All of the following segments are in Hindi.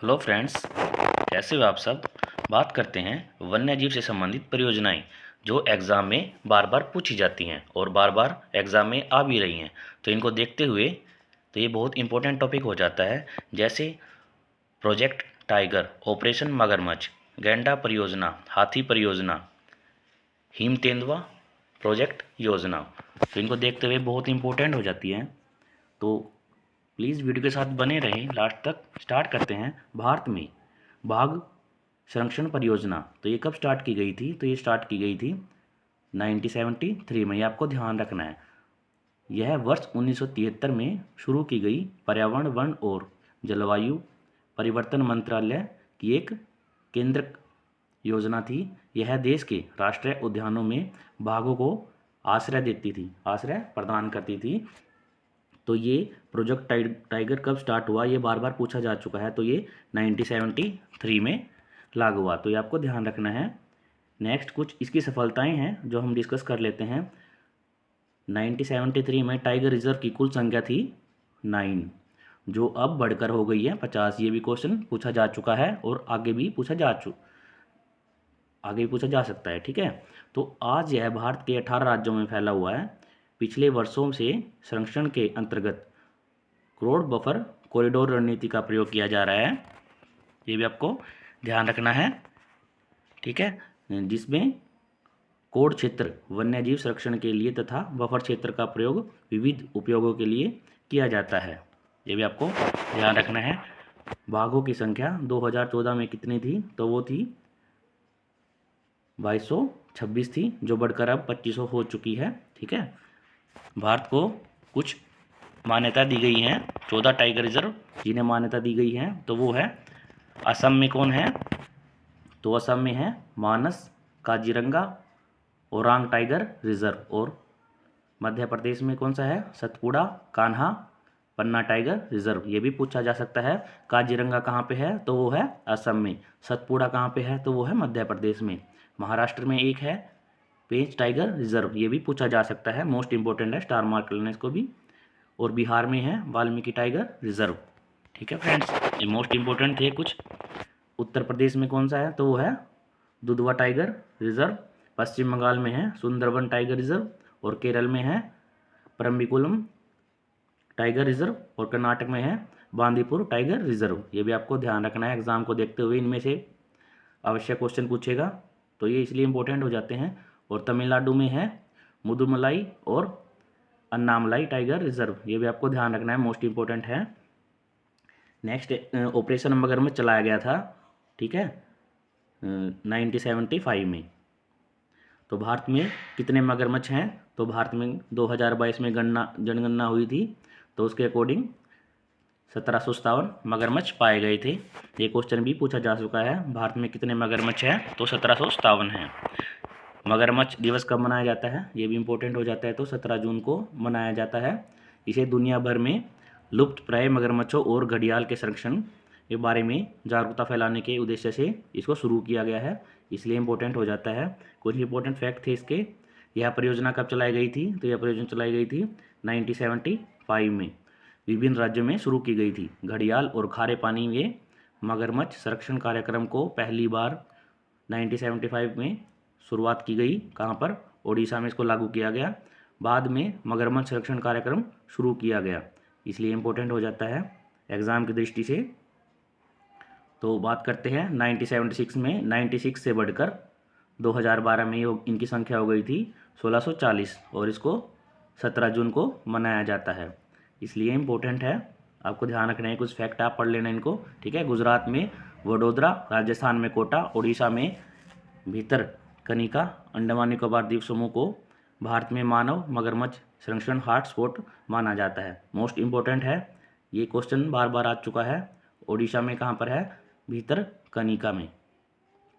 हेलो फ्रेंड्स, कैसे हो आप सब। बात करते हैं वन्य जीव से संबंधित परियोजनाएं जो एग्ज़ाम में बार बार पूछी जाती हैं और बार बार एग्ज़ाम में आ भी रही हैं। तो इनको देखते हुए तो ये बहुत इंपॉर्टेंट टॉपिक हो जाता है। जैसे प्रोजेक्ट टाइगर, ऑपरेशन मगरमच्छ, गैंडा परियोजना, हाथी परियोजना, हिम तेंदुआ प्रोजेक्ट योजना। तो इनको देखते हुए बहुत इंपॉर्टेंट हो जाती हैं। तो प्लीज़ वीडियो के साथ बने रहें लास्ट तक। स्टार्ट करते हैं। भारत में बाघ संरक्षण परियोजना तो ये कब स्टार्ट की गई थी? तो ये स्टार्ट की गई थी 1973 में। ये आपको ध्यान रखना है। यह वर्ष 1973 में शुरू की गई पर्यावरण, वन और जलवायु परिवर्तन मंत्रालय की एक केंद्र योजना थी। यह देश के राष्ट्रीय उद्यानों में बाघों को आश्रय देती थी, आश्रय प्रदान करती थी। तो ये प्रोजेक्ट टाइगर कब स्टार्ट हुआ, ये बार बार पूछा जा चुका है। तो ये 1973 में लागू हुआ। तो ये आपको ध्यान रखना है। नेक्स्ट कुछ इसकी सफलताएं हैं जो हम डिस्कस कर लेते हैं। 1973 में टाइगर रिजर्व की कुल संख्या थी 9, जो अब बढ़कर हो गई है 50। ये भी क्वेश्चन पूछा जा चुका है और आगे भी पूछा जा सकता है। ठीक है। तो आज यह भारत के 18 राज्यों में फैला हुआ है। पिछले वर्षों से संरक्षण के अंतर्गत क्रोड बफर कॉरिडोर रणनीति का प्रयोग किया जा रहा है। ये भी आपको ध्यान रखना है। ठीक है। जिसमें कोड क्षेत्र वन्यजीव संरक्षण के लिए तथा बफर क्षेत्र का प्रयोग विविध उपयोगों के लिए किया जाता है। ये भी आपको ध्यान रखना है। बाघों की संख्या 2014 में कितनी थी? तो वो थी 2226 थी, जो बढ़कर अब 2500 हो चुकी है। ठीक है। भारत को कुछ मान्यता दी गई है। 14 टाइगर रिजर्व जिन्हें मान्यता दी गई है तो वो है असम में कौन है? तो असम में है मानस, काजीरंगा, ओरांग टाइगर रिजर्व। और मध्य प्रदेश में कौन सा है? सतपुड़ा, कान्हा, पन्ना टाइगर रिजर्व। ये भी पूछा जा सकता है। काजीरंगा कहाँ पे है? तो वो है असम में। सतपुड़ा कहाँ पे है? तो वो है मध्य प्रदेश में। महाराष्ट्र में एक है पेंच टाइगर रिजर्व। ये भी पूछा जा सकता है, मोस्ट इंपॉर्टेंट है, स्टार मार्क लेना इसको भी। और बिहार में है वाल्मीकि टाइगर रिजर्व। ठीक है फ्रेंड्स, ये मोस्ट इंपॉर्टेंट थे कुछ। उत्तर प्रदेश में कौन सा है? तो वो है दुधवा टाइगर रिजर्व। पश्चिम बंगाल में है सुंदरबन टाइगर रिजर्व। और केरल में है परम्बिकुलम टाइगर रिजर्व। और कर्नाटक में है बांदीपुर टाइगर रिजर्व। ये भी आपको ध्यान रखना है, एग्जाम को देखते हुए इनमें से आवश्यक क्वेश्चन पूछेगा। तो ये इसलिए इंपॉर्टेंट हो जाते हैं। और तमिलनाडु में है मुदुमलाई और अन्नामलाई टाइगर रिजर्व। ये भी आपको ध्यान रखना है, मोस्ट इंपॉर्टेंट है। नेक्स्ट ऑपरेशन मगरमच्छ चलाया गया था। ठीक है, 1975 में। तो भारत में कितने मगरमच्छ हैं? तो भारत में 2022 में जनगणना हुई थी। तो उसके अकॉर्डिंग 1757 मगरमच्छ पाए गए थे। ये क्वेश्चन भी पूछा जा चुका है, भारत में कितने मगरमच्छ हैं? तो 1757 हैं। मगरमच्छ दिवस कब मनाया जाता है? ये भी इम्पोर्टेंट हो जाता है। तो 17 जून को मनाया जाता है। इसे दुनिया भर में लुप्त प्राय मगरमच्छों और घड़ियाल के संरक्षण के बारे में जागरूकता फैलाने के उद्देश्य से इसको शुरू किया गया है, इसलिए इम्पोर्टेंट हो जाता है। कुछ इंपॉर्टेंट फैक्ट थे इसके। यह परियोजना कब चलाई गई थी? तो यह परियोजना चलाई गई थी 1975 में। विभिन्न राज्यों में शुरू की गई थी। घड़ियाल और खारे पानी में मगरमच्छ संरक्षण कार्यक्रम को पहली बार 1975 में शुरुआत की गई। कहाँ पर? ओडिशा में इसको लागू किया गया। बाद में मगरमच्छ संरक्षण कार्यक्रम शुरू किया गया, इसलिए इम्पोर्टेंट हो जाता है एग्ज़ाम की दृष्टि से। तो बात करते हैं 1976 में। 96 से बढ़कर 2012 में इनकी संख्या हो गई थी 1640 और इसको 17 जून को मनाया जाता है, इसलिए इम्पोर्टेंट है। आपको ध्यान रखना है, कुछ फैक्ट आप पढ़ लेना इनको। ठीक है। गुजरात में वडोदरा, राजस्थान में कोटा, उड़ीसा में भीतर कनिका, अंडमान निकोबार द्वीप समूह को भारत में मानव मगरमच्छ संरक्षण हॉटस्पॉट माना जाता है। मोस्ट इंपॉर्टेंट है, ये क्वेश्चन बार बार आ चुका है। उड़ीसा में कहाँ पर है? भीतर कनिका में,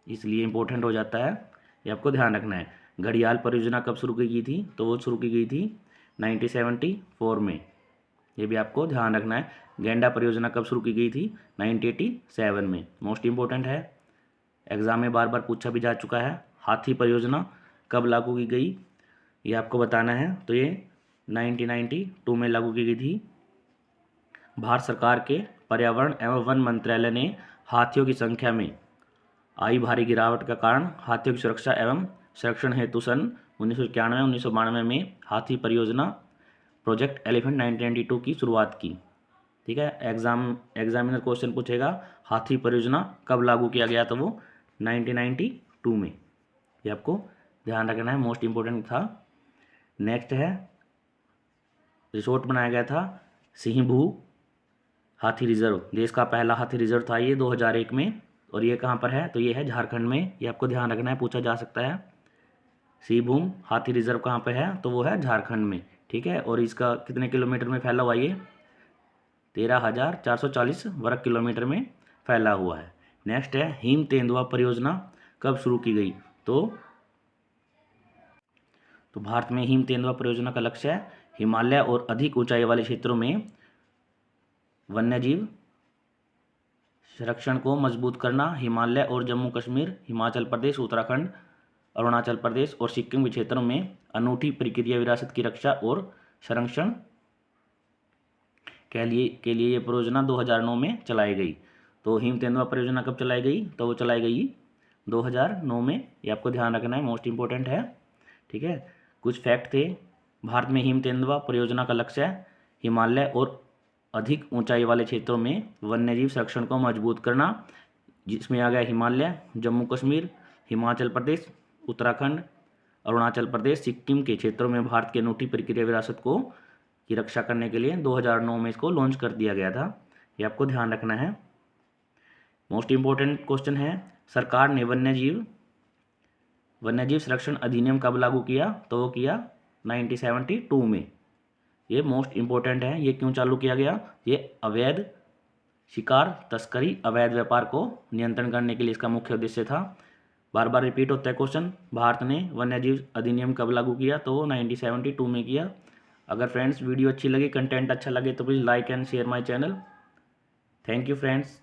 इसलिए इम्पोर्टेंट हो जाता है, ये आपको ध्यान रखना है। घड़ियाल परियोजना कब शुरू की गई थी? तो वो शुरू की गई थी 1974 में, ये भी आपको ध्यान रखना है। गैंडा परियोजना कब शुरू की गई थी? 1987 में। मोस्ट इंपॉर्टेंट है, एग्जाम में बार बार पूछा भी जा चुका है। हाथी परियोजना कब लागू की गई? ये आपको बताना है। तो ये 1992 में लागू की गई थी। भारत सरकार के पर्यावरण एवं वन मंत्रालय ने हाथियों की संख्या में आई भारी गिरावट का कारण हाथियों की सुरक्षा एवं संरक्षण हेतु सन 1991-1992 में हाथी परियोजना प्रोजेक्ट एलिफेंट 1992 की शुरुआत की। ठीक है, एग्जामिनर क्वेश्चन पूछेगा हाथी परियोजना कब लागू किया गया, तो वो 1992 में। ये आपको ध्यान रखना है, मोस्ट इम्पोर्टेंट था। नेक्स्ट है रिसोर्ट बनाया गया था सिंहभू हाथी रिजर्व, देश का पहला हाथी रिजर्व था ये 2001 में। और ये कहाँ पर है, तो ये है झारखंड में। ये आपको ध्यान रखना है, पूछा जा सकता है। सिंहभूम हाथी रिजर्व कहाँ पे है, तो वो है झारखंड में। ठीक है, और इसका कितने किलोमीटर में फैला हुआ, ये 13,440 वर्ग किलोमीटर में फैला हुआ है। नेक्स्ट है हिम तेंदुआ परियोजना कब शुरू की गई, तो भारत में हिम तेंदुआ परियोजना का लक्ष्य है हिमालय और अधिक ऊंचाई वाले क्षेत्रों में वन्यजीव संरक्षण को मजबूत करना। हिमालय और जम्मू कश्मीर, हिमाचल प्रदेश, उत्तराखंड, अरुणाचल प्रदेश और सिक्किम के क्षेत्रों में अनूठी प्रकृति विरासत की रक्षा और संरक्षण के लिए ये परियोजना 2009 में चलाई गई। तो हिम तेंदुआ परियोजना कब चलाई गई, तो वो चलाई गई 2009 में। ये आपको ध्यान रखना है, मोस्ट इम्पोर्टेंट है। ठीक है, कुछ फैक्ट थे। भारत में हिम तेंदुआ परियोजना का लक्ष्य है हिमालय और अधिक ऊंचाई वाले क्षेत्रों में वन्यजीव संरक्षण को मजबूत करना, जिसमें आ गया हिमालय, जम्मू कश्मीर, हिमाचल प्रदेश, उत्तराखंड, अरुणाचल प्रदेश, सिक्किम के क्षेत्रों में भारत की अनूठी प्रकृति विरासत को की रक्षा करने के लिए 2009 में इसको लॉन्च कर दिया गया था। ये आपको ध्यान रखना है। मोस्ट इम्पोर्टेंट क्वेश्चन है सरकार ने वन्यजीव संरक्षण अधिनियम कब लागू किया, तो वो किया 1972 में। ये मोस्ट इम्पोर्टेंट है। ये क्यों चालू किया गया, ये अवैध शिकार, तस्करी, अवैध व्यापार को नियंत्रण करने के लिए इसका मुख्य उद्देश्य था। बार बार रिपीट होता है क्वेश्चन, भारत ने वन्यजीव अधिनियम कब लागू किया, तो वो 1972 में किया। अगर फ्रेंड्स वीडियो अच्छी लगी, कंटेंट अच्छा लगे, तो please like and share my channel. Thank you friends.